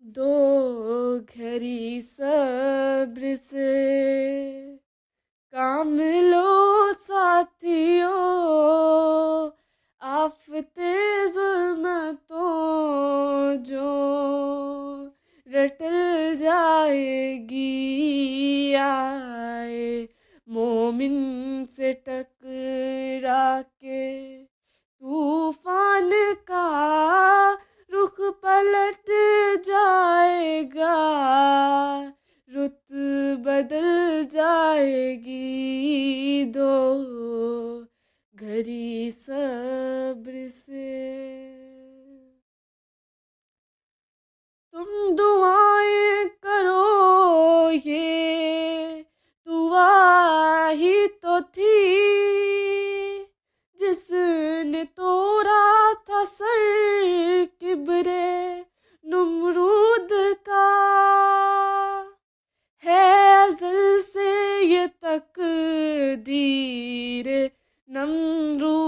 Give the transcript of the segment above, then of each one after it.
दो घड़ी सब्र से काम लो साथियों, आफते जुल्मतों जो रटल जाएगी। आए मोमिन से टकरा के तूफान का रुख पलट जाएगा, रुत बदल जाएगी। दो घड़ी सब्र से तुम दुआएं करो, ये दुआ ही तो थी जिसने तोड़ा था सर किब्रे नमरूद का। है अज़ल से ये तकदीर नमरूदियत,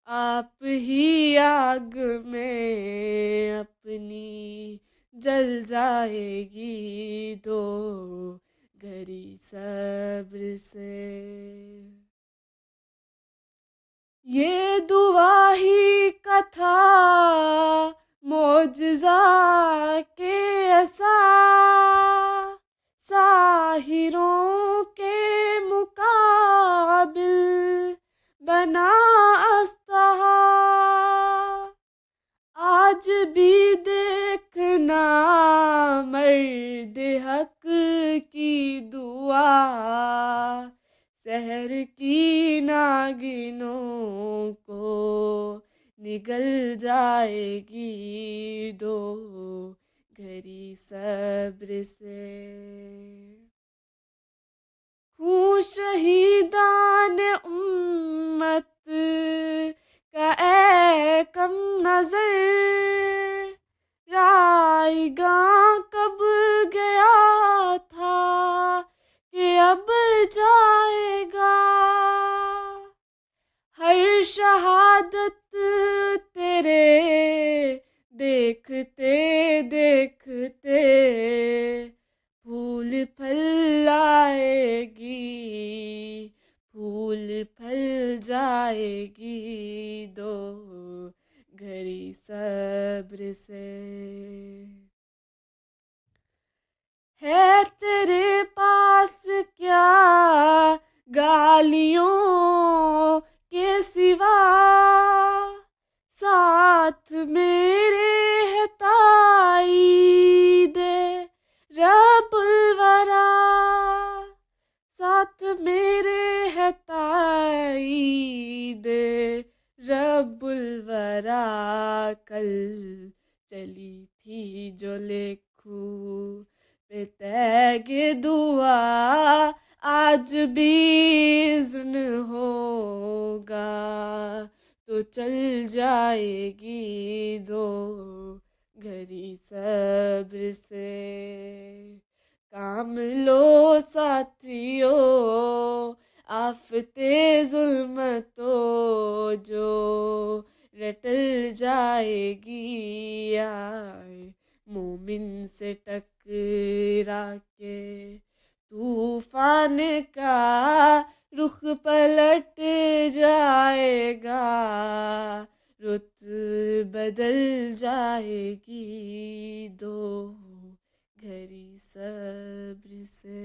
आप ही आग में अपनी जल जाएगी। दो घड़ी सब्र से ये दुआ ही का था मौजज़ा के ऐसा, साहिरों के मुकाबिल बना अस्तहा। आज भी देखना मर्द हक की दुआ, शहर की नागिनों को निगल जाएगी। दो घड़ी सब्र से खून शहीदान उम्मत का ए कम नजर, रायगा कब गया था कि अब जाएगा। हर शहादत तेरे देखते देखते फूल फल आएगी, फूल फल जाएगी। दो घड़ी सब्र से है तेरे पास क्या गालियों के सिवा, साथ मेरे है ताईदे रब्बुल वरा, साथ मेरे है ताईदे रब्बुल वरा। कल चली थी जो लेखू पे तैगे दुआ, आज भी इज़्न होगा तो चल जाएगी। दो घड़ी सब्र से काम लो साथियों, आफते जुल्मतों जो रटल जाएगी। आए मोमिन से टकरा के तूफान का रुख पलट जाएगा, रुत बदल जाएगी। दो घड़ी सब्र से